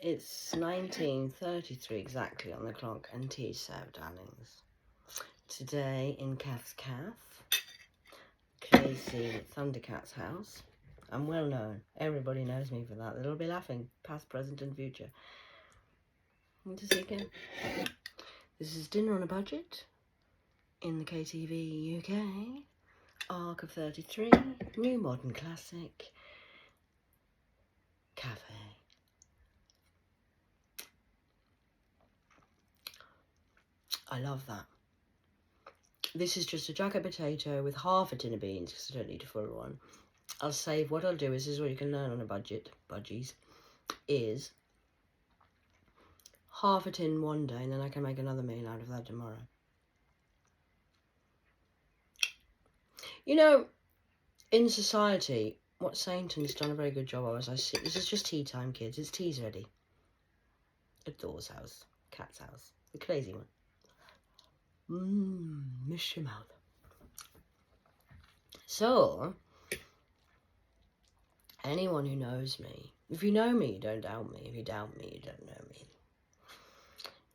It's 19:33 exactly on the clock, and tea served, darlings. Today in Kath's Cafe, Casey Thundercat's house. I'm well known. Everybody knows me for that. They'll be laughing, past, present, and future. Want to see again? This is Dinner on a Budget in the KTV UK. Arc of 33, new modern classic cafe. I love that. This is just a jacket potato with half a tin of beans because I don't need a full one. I'll save. What I'll do is, this is what you can learn on a budget, budgies, is half a tin one day and then I can make another meal out of that tomorrow. You know, in society, what Sainton's done a very good job of is, this is just tea time, kids. It's tea's ready. At Thor's house, Cat's house, the crazy one. Miss your mouth. So, anyone who knows me, if you know me, you don't doubt me. If you doubt me, you don't know me.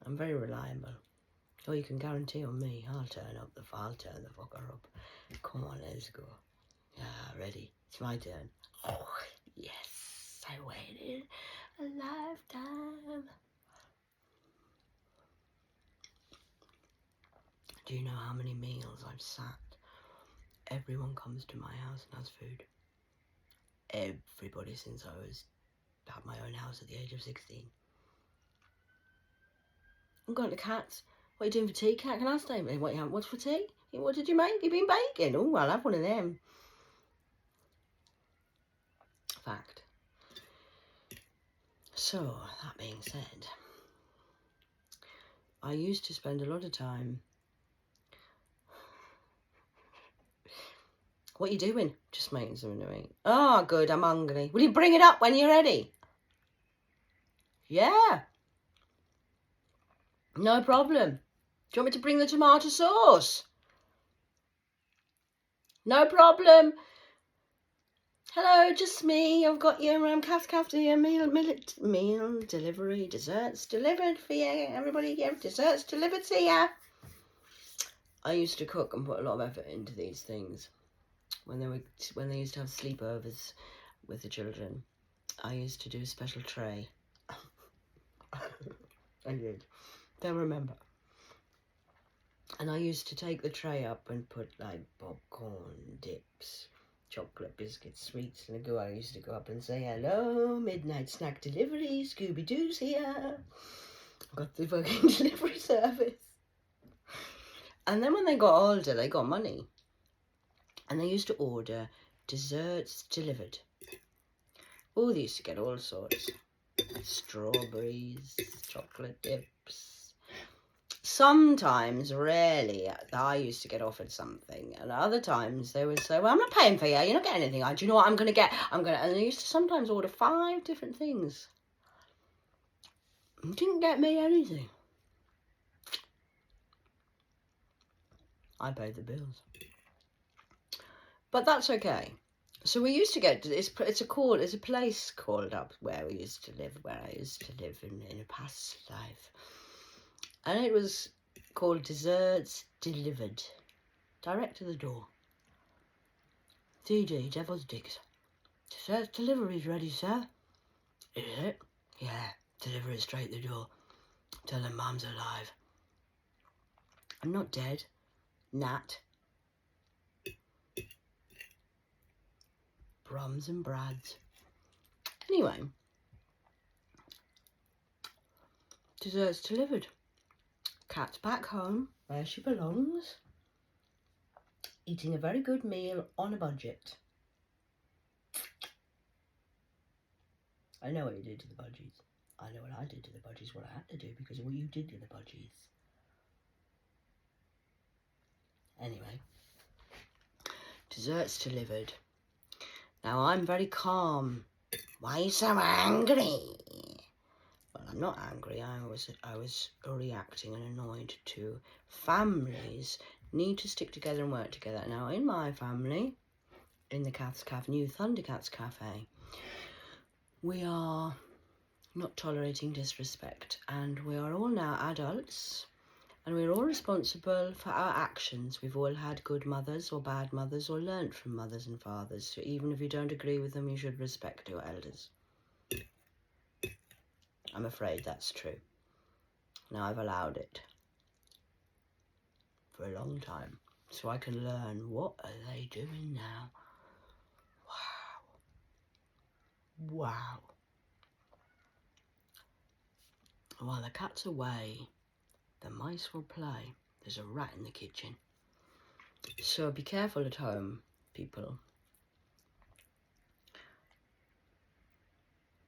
I'm very reliable. Or you can guarantee on me, I'll turn the fucker up. Come on, let's go. Yeah, ready. It's my turn. Oh, yes, I waited a lifetime. Do you know how many meals I've sat? Everyone comes to my house and has food. Everybody since I had my own house at the age of 16. I'm going to Cats. What are you doing for tea, Cat? Can I stay? What's for tea? What did you make? You've been baking. Oh, I'll have one of them. Fact. So, that being said, I used to spend a lot of time... What are you doing? Just making something to eat. Oh, good, I'm hungry. Will you bring it up when you're ready? Yeah. No problem. Do you want me to bring the tomato sauce? No problem. Hello, just me. I've got your Kath's Cafe meal delivery, desserts delivered for you. Everybody, desserts delivered to you. I used to cook and put a lot of effort into these things. When they used to have sleepovers with the children, I used to do a special tray. I did. They'll remember. And I used to take the tray up and put like popcorn, dips, chocolate biscuits, sweets, and I used to go up and say, hello, midnight snack delivery, Scooby-Doo's here. Got the fucking delivery service. And then when they got older, they got money. And they used to order desserts delivered. Oh, they used to get all sorts. Strawberries, chocolate dips. Sometimes, rarely, I used to get offered something. And other times, they would say, well, I'm not paying for you. You're not getting anything. Do you know what I'm going to get? And they used to sometimes order 5 different things. Didn't get me anything. I paid the bills. But that's okay. So we used to get to it's a place called up where I used to live in a past life. And it was called Desserts Delivered. Direct to the door. DD, Devil's Dicks. Desserts delivery's ready, sir. Is it? Yeah, deliver it straight to the door. Tell them Mum's alive. I'm not dead. Nat. Brums and Brads. Anyway. Desserts delivered. Cat's back home, where she belongs. Eating a very good meal on a budget. I know what you did to the budgies. I know what I did to the budgies, what I had to do because of what you did to the budgies. Anyway. Desserts delivered. Now I'm very calm. Why are you so angry? Well, I'm not angry. I was reacting and annoyed to families need to stick together and work together. Now, in my family, in the Kath's Cafe, new Thundercat's Cafe, we are not tolerating disrespect. And we are all now adults, and we're all responsible for our actions. We've all had good mothers or bad mothers, or learnt from mothers and fathers. So even if you don't agree with them, you should respect your elders. I'm afraid that's true. Now I've allowed it for a long time, so I can learn, what are they doing now? Wow. Wow. While the cat's away, the mice will play. There's a rat in the kitchen. So be careful at home, people.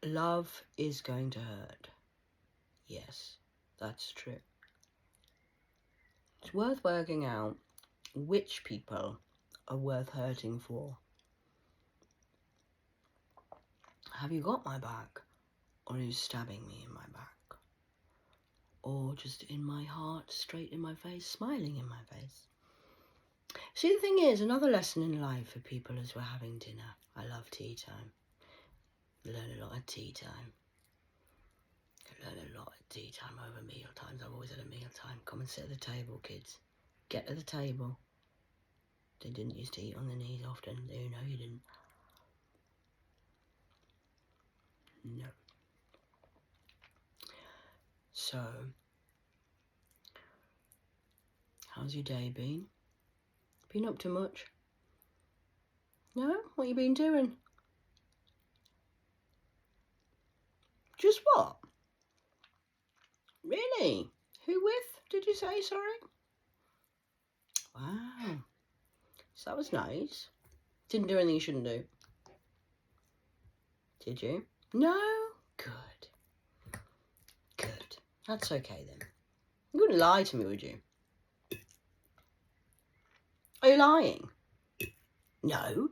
Love is going to hurt. Yes, that's true. It's worth working out which people are worth hurting for. Have you got my back? Or are you stabbing me in my back? Or just in my heart, straight in my face, smiling in my face? See, the thing is, another lesson in life for people as we're having dinner. I love tea time. Learn a lot at tea time. I learn a lot at tea time over meal times. I've always had a meal time. Come and sit at the table, kids. Get to the table. They didn't used to eat on their knees often. No, you didn't. No. So, how's your day been? Been up to much? No? What you been doing? Just what? Really? Who with, did you say, sorry? Wow. So that was nice. Didn't do anything you shouldn't do. Did you? No? Good. Good. That's okay then. You wouldn't lie to me, would you? Are you lying? No.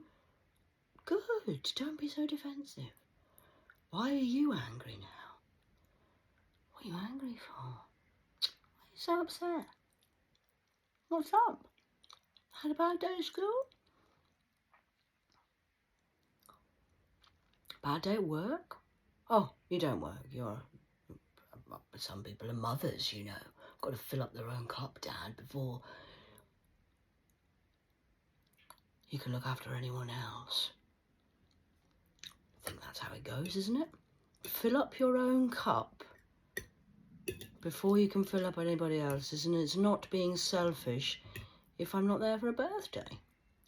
Good. Don't be so defensive. Why are you angry now? What are you angry for? Why are you so upset? What's up? Had a bad day at school? Bad day at work? Oh, you don't work. Some people are mothers, you know. Got to fill up their own cup, Dad, before you can look after anyone else. I think that's how it goes, isn't it? Fill up your own cup before you can fill up anybody else's, and it's not being selfish if I'm not there for a birthday.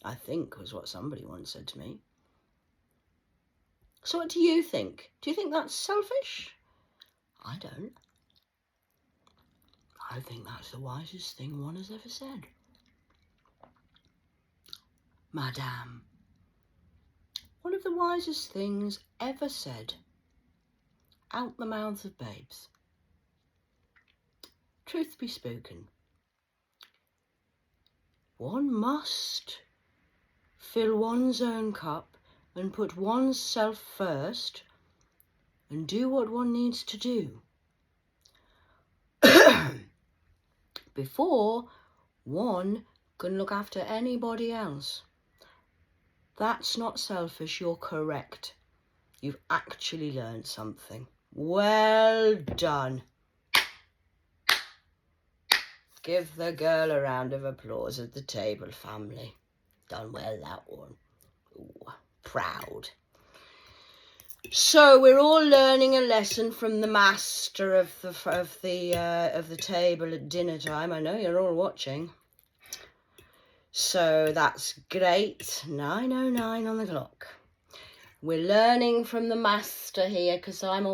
I think was what somebody once said to me. So what do you think? Do you think that's selfish? I don't. I think that's the wisest thing one has ever said. Madame. One of the wisest things ever said. Out the mouths of babes. Truth be spoken. One must fill one's own cup and put one's self first and do what one needs to do before one can look after anybody else. That's not selfish, you're correct. You've actually learned something. Well done. Give the girl a round of applause at the table, family. Done well, that one. Ooh, proud. So we're all learning a lesson from the master of the table at dinner time. I know you're all watching. So that's great. 9:09 on the clock. We're learning from the master here, because I'm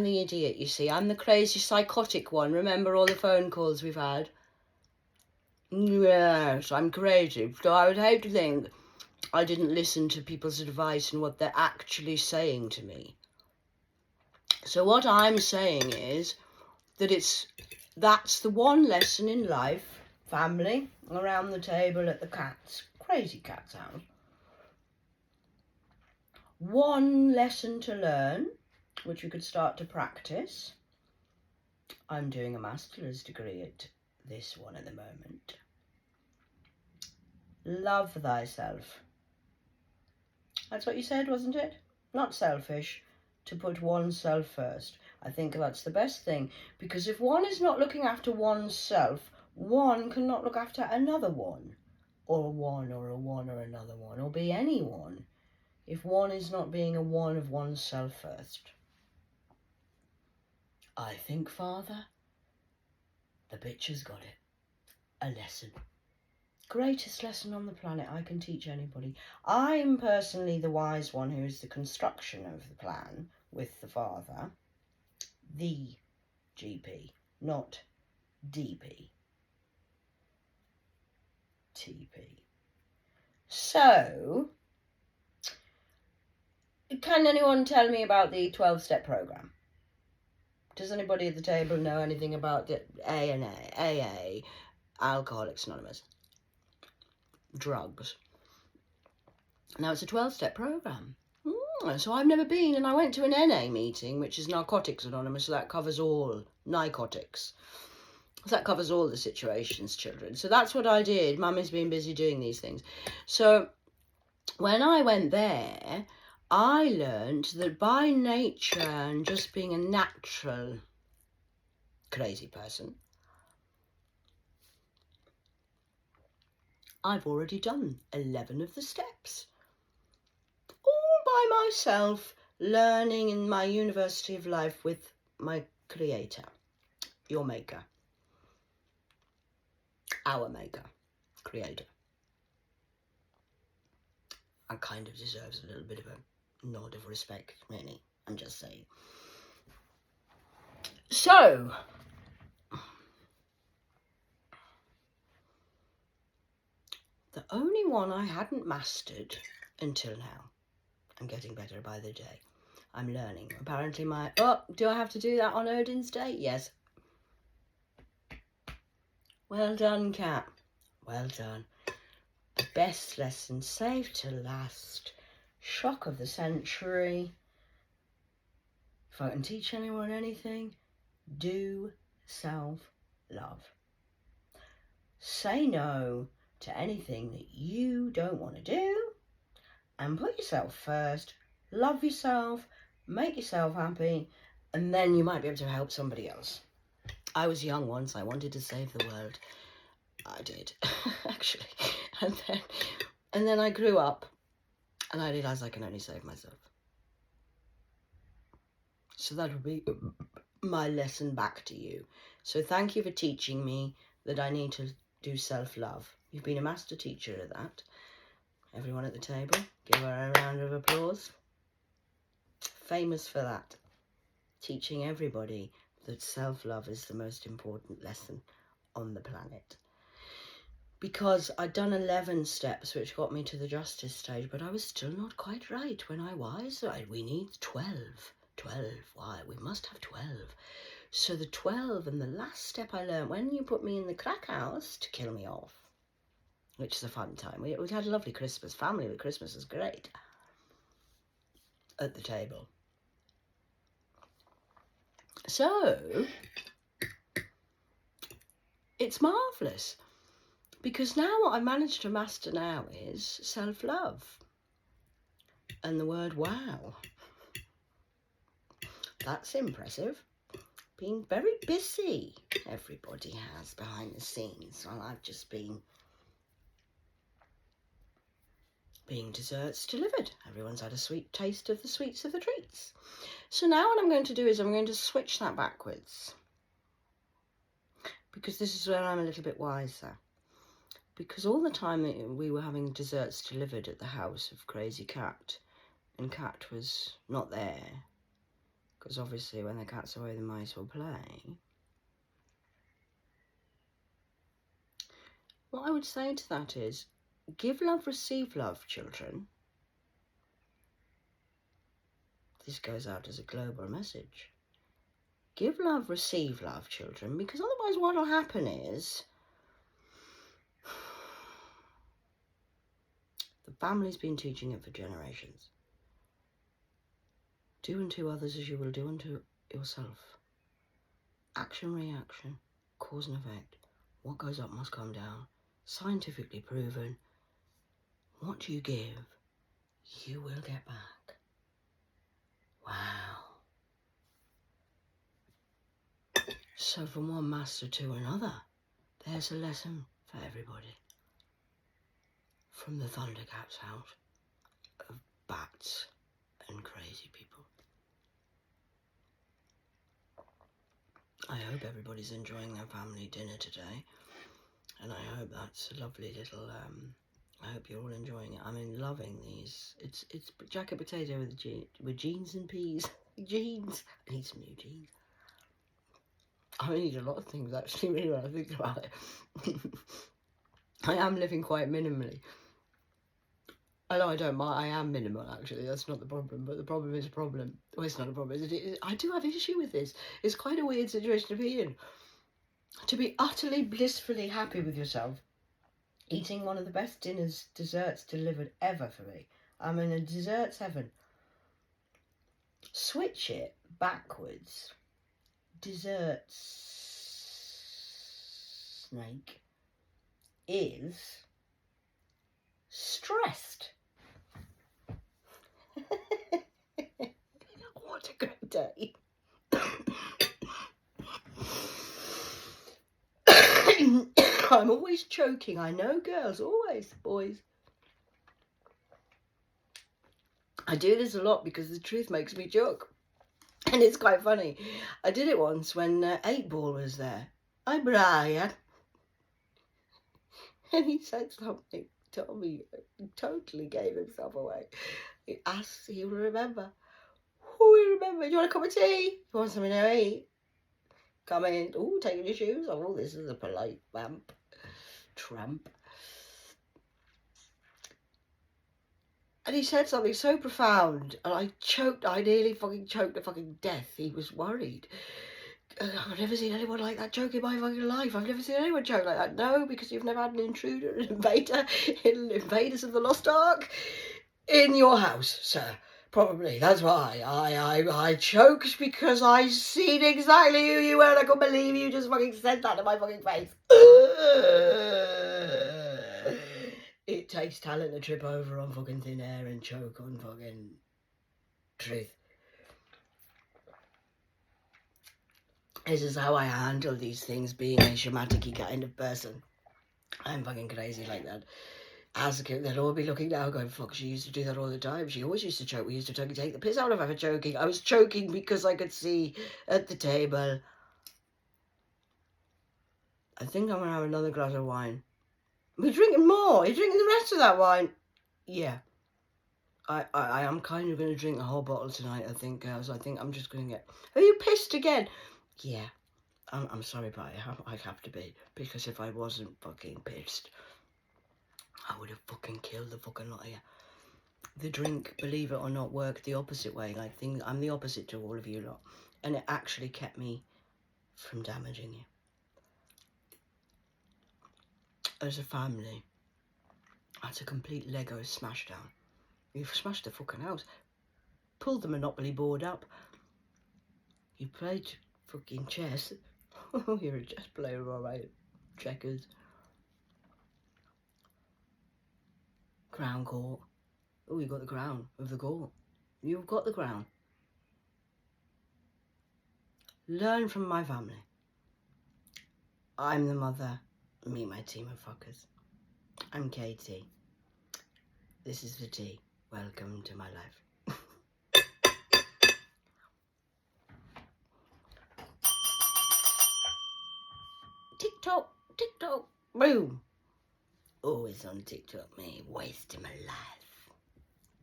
the idiot, you see. I'm the crazy psychotic one. Remember all the phone calls we've had? Yes, I'm crazy. So I would hate to think I didn't listen to people's advice and what they're actually saying to me. So what I'm saying is that that's the one lesson in life, family, around the table at the crazy cat's house. One lesson to learn, which we could start to practice. I'm doing a master's degree at this one at the moment. Love thyself. That's what you said, wasn't it? Not selfish, to put oneself first. I think that's the best thing, because if one is not looking after oneself, one cannot look after another one, or a one, or a one, or another one, or be anyone, if one is not being a one of oneself first. I think, Father, the bitch has got it. A lesson. Greatest lesson on the planet I can teach anybody. I'm personally the wise one who is the construction of the plan with the Father. The GP, not DP. TP. So, can anyone tell me about the 12-step program? Does anybody at the table know anything about the AA, Alcoholics Anonymous, drugs? Now, it's a 12-step program. So I've never been, and I went to an NA meeting, which is Narcotics Anonymous, so that covers all narcotics. So that covers all the situations, children. So that's what I did. Mummy's been busy doing these things. So when I went there, I learned that by nature and just being a natural crazy person, I've already done 11 of the steps. All by myself, learning in my university of life with my creator, your maker, our maker, creator. I kind of deserves a little bit of a nod of respect, really. I'm just saying. So, the only one I hadn't mastered until now, I'm getting better by the day. I'm learning. Apparently do I have to do that on Odin's Day? Yes. Well done, Cat. Well done. The best lesson, saved to last. Shock of the century. If I can teach anyone anything, do self-love. Say no to anything that you don't want to do and put yourself first. Love yourself, make yourself happy, and then you might be able to help somebody else. I was young once. I wanted to save the world. I did, actually. And then I grew up and I realised I can only save myself. So that would be my lesson back to you. So thank you for teaching me that I need to do self-love. You've been a master teacher of that. Everyone at the table, give her a round of applause. Famous for that. Teaching everybody that self-love is the most important lesson on the planet. Because I'd done 11 steps, which got me to the justice stage, but I was still not quite right when I was. We need 12. 12. Why? We must have 12. So the 12 and the last step I learned, when you put me in the crack house to kill me off, which is a fun time. We had a lovely Christmas. Family with Christmas is great. At the table. So, it's marvellous. Because now what I managed to master now is self-love. And the word wow. That's impressive. Been very busy. Everybody has behind the scenes. While I've just been being desserts delivered. Everyone's had a sweet taste of the sweets of the treats. So now what I'm going to do is I'm going to switch that backwards. Because this is where I'm a little bit wiser. Because all the time that we were having desserts delivered at the house of Crazy Cat, and Cat was not there, because obviously when the cat's away the mice will play. What I would say to that is, give love, receive love, children. This goes out as a global message. Give love, receive love, children, because otherwise what will happen is the family's been teaching it for generations. Do unto others as you will do unto yourself. Action, reaction, cause and effect. What goes up must come down. Scientifically proven. What you give, you will get back. Wow. So from one master to another, there's a lesson for everybody. From the Thundercats house of bats and crazy people. I hope everybody's enjoying their family dinner today, and I hope that's a lovely little, I hope you're all enjoying it. I'm loving these. It's jacket potato with jeans and peas. Jeans. I need some new jeans. I need a lot of things actually, really, when I think about it. I am living quite minimally. I know I don't mind. I am minimal, actually. That's not the problem. But the problem is a problem. Well, it's not a problem. I do have an issue with this. It's quite a weird situation to be in. To be utterly blissfully happy with yourself, eating one of the best desserts delivered ever for me. I'm in a desserts heaven. Switch it backwards. Desserts snake is stressed. What a great day. I'm always choking. I know, girls, always, boys. I do this a lot because the truth makes me joke. And it's quite funny. I did it once when 8Ball was there. Hi, Brian. And he said something, told me, totally gave himself away. He asked, he will remember. Who will remember? Do you want a cup of tea? You want something to eat? Come in. Oh, taking your shoes off. Oh, this is a polite tramp. And he said something so profound, and I choked. I nearly fucking choked to fucking death. He was worried. I've never seen anyone like that joke in my fucking life. I've never seen anyone joke like that. No, because you've never had an intruder, an invader, invaders of the Lost Ark in your house, sir. Probably. That's why I choked, because I seen exactly who you were, and I couldn't believe you just fucking said that to my fucking face. It takes talent to trip over on fucking thin air and choke on fucking truth. This is how I handle these things, being a shamaticky kind of person. I'm fucking crazy like that. As a kid, they'll all be looking now going, fuck, she used to do that all the time. She always used to choke. We used to take the piss out of her for choking. I was choking because I could see at the table. I think I'm going to have another glass of wine. We're drinking more. You're drinking the rest of that wine? Yeah. I am kind of going to drink the whole bottle tonight, I think, girls. I think I'm just going to get... Are you pissed again? Yeah. I'm sorry, but I have to be. Because if I wasn't fucking pissed, I would have fucking killed the fucking lot of you. The drink, believe it or not, worked the opposite way. Like, I'm the opposite to all of you lot. And it actually kept me from damaging you. As a family, that's a complete Lego smash down. You've smashed the fucking house. Pulled the Monopoly board up. You played fucking chess. You're a chess player, alright. Checkers. Crown court. Oh, you got the crown of the court. You've got the crown. Learn from my family. I'm the mother. Meet my team of fuckers. I'm Katie. This is the tea. Welcome to my life. TikTok, TikTok, boom. Always on TikTok, me. Wasting my life.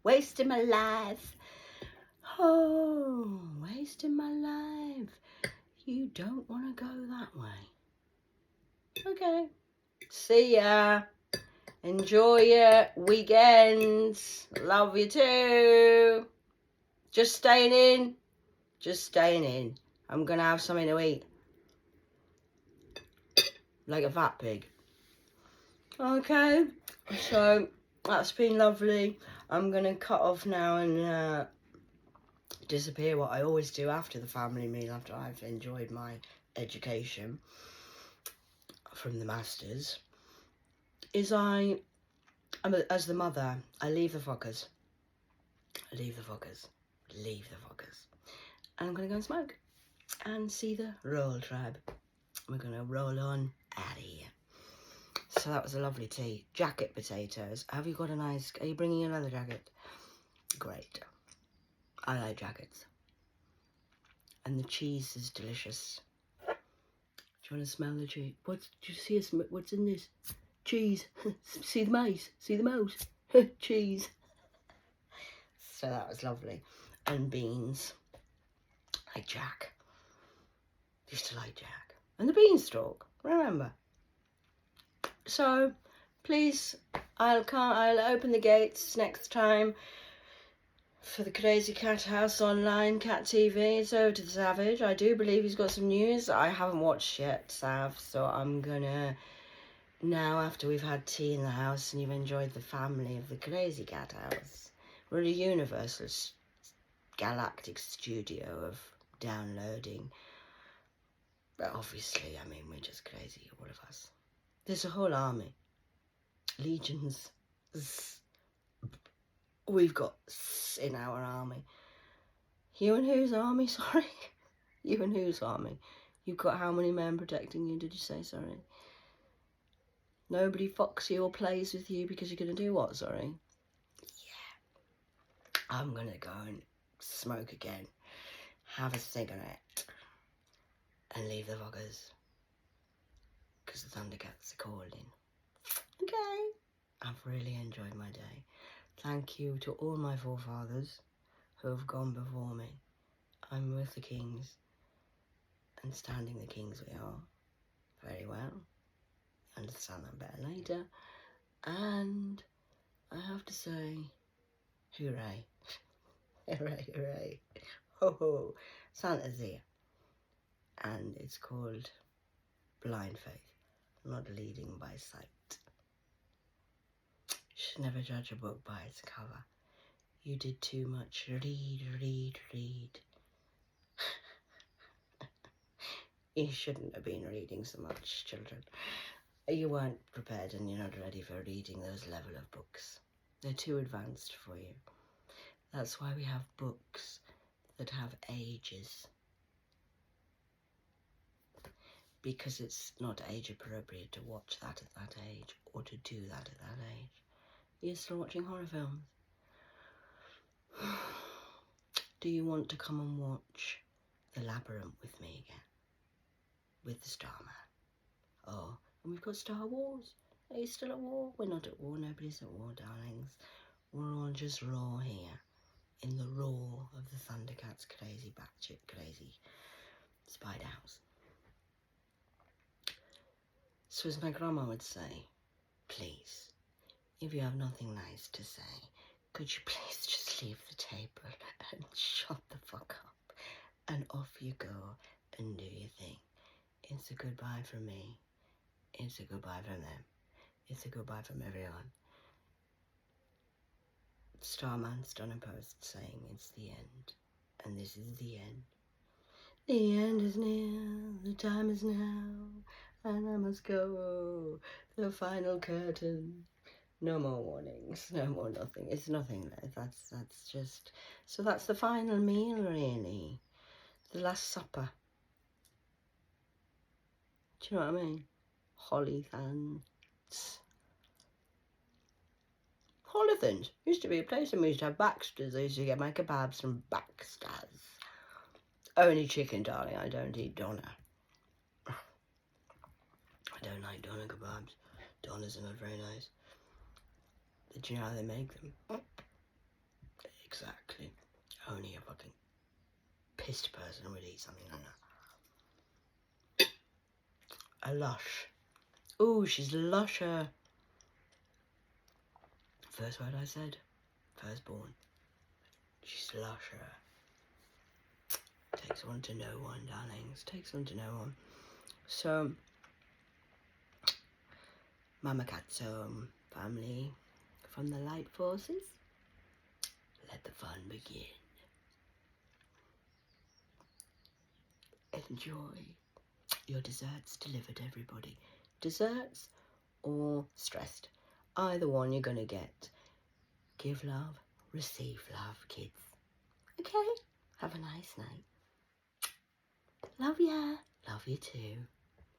Wasting my life. Oh, wasting my life. You don't want to go that way. Okay. See ya. Enjoy your weekends. Love you too. Just staying in. Just staying in. I'm going to have something to eat. Like a fat pig. Okay. So, that's been lovely. I'm going to cut off now and disappear. What I always do after the family meal, after I've enjoyed my education from the masters, is as the mother, I leave the fuckers. Leave the fuckers. Leave the fuckers. And I'm going to go and smoke and see the Royal Tribe. we're going to roll on out of here. So that was a lovely tea. Jacket potatoes. Have you got a nice... Are you bringing another jacket? Great. I like jackets. And the cheese is delicious. Do you want to smell the cheese? Do you see what's in this? Cheese. See the mice? See the mouse? Cheese. So that was lovely. And beans. Like Jack. Used to like Jack. And the beanstalk. Remember. So, please, I'll open the gates next time for the Crazy Cat House online, Cat TV. It's over to the Savage. I do believe he's got some news I haven't watched yet, Sav, so I'm gonna, now after we've had tea in the house and you've enjoyed the family of the Crazy Cat House, we're a universal galactic studio of downloading. But obviously, I mean, we're just crazy, all of us. There's a whole army. Legions. We've got in our army. You and whose army? Sorry. You and whose army? You've got how many men protecting you? Did you say? Sorry. Nobody fucks you or plays with you because you're going to do what? Sorry. Yeah. I'm going to go and smoke again. Have a cigarette. And leave the vloggers. Because the Thundercats are calling. Okay. I've really enjoyed my day. Thank you to all my forefathers who have gone before me. I'm with the kings, and standing the kings we are. Very well. Understand that better later. And I have to say, hooray. Hooray, hooray. Ho ho. Santa's here. And it's called Blind Faith, not leading by sight. You should never judge a book by its cover. You did too much. Read, read, read. You shouldn't have been reading so much, children. You weren't prepared and you're not ready for reading those level of books. They're too advanced for you. That's why we have books that have ages. Because it's not age appropriate to watch that at that age or to do that at that age. You're still watching horror films. Do you want to come and watch The Labyrinth with me again? With the Starman. Oh, and we've got Star Wars. Are you still at war? We're not at war. Nobody's at war, darlings. We're all just raw here. In the raw of the Thundercats crazy batshit crazy spider house. So as my grandma would say, please, if you have nothing nice to say, could you please just leave the table and shut the fuck up and off you go and do your thing. It's a goodbye from me. It's a goodbye from them. It's a goodbye from everyone. Starman's done a post saying it's the end. And this is the end. The end is near, the time is now, and I must go. The final curtain. No more warnings, no more nothing. It's nothing. That's just... So that's the final meal, really. The Last Supper. Do you know what I mean? Hollythans. Hollythans used to be a place and we used to have Baxter's. I used to get my kebabs from Baxter's. Only chicken, darling. I don't eat doner. I don't like doner kebabs. Doners are not very nice. Did you know how they make them? Exactly. Only a fucking pissed person would eat something like that. A lush. Ooh, she's lusher. First word I said. Firstborn. She's lusher. Takes one to know one, darlings. Takes one to know one. So, Mama Cat's home, family from the light forces. Let the fun begin. Enjoy your desserts delivered, everybody. Desserts or stressed. Either one you're going to get. Give love, receive love, kids. Okay? Have a nice night. Love ya. Love you too.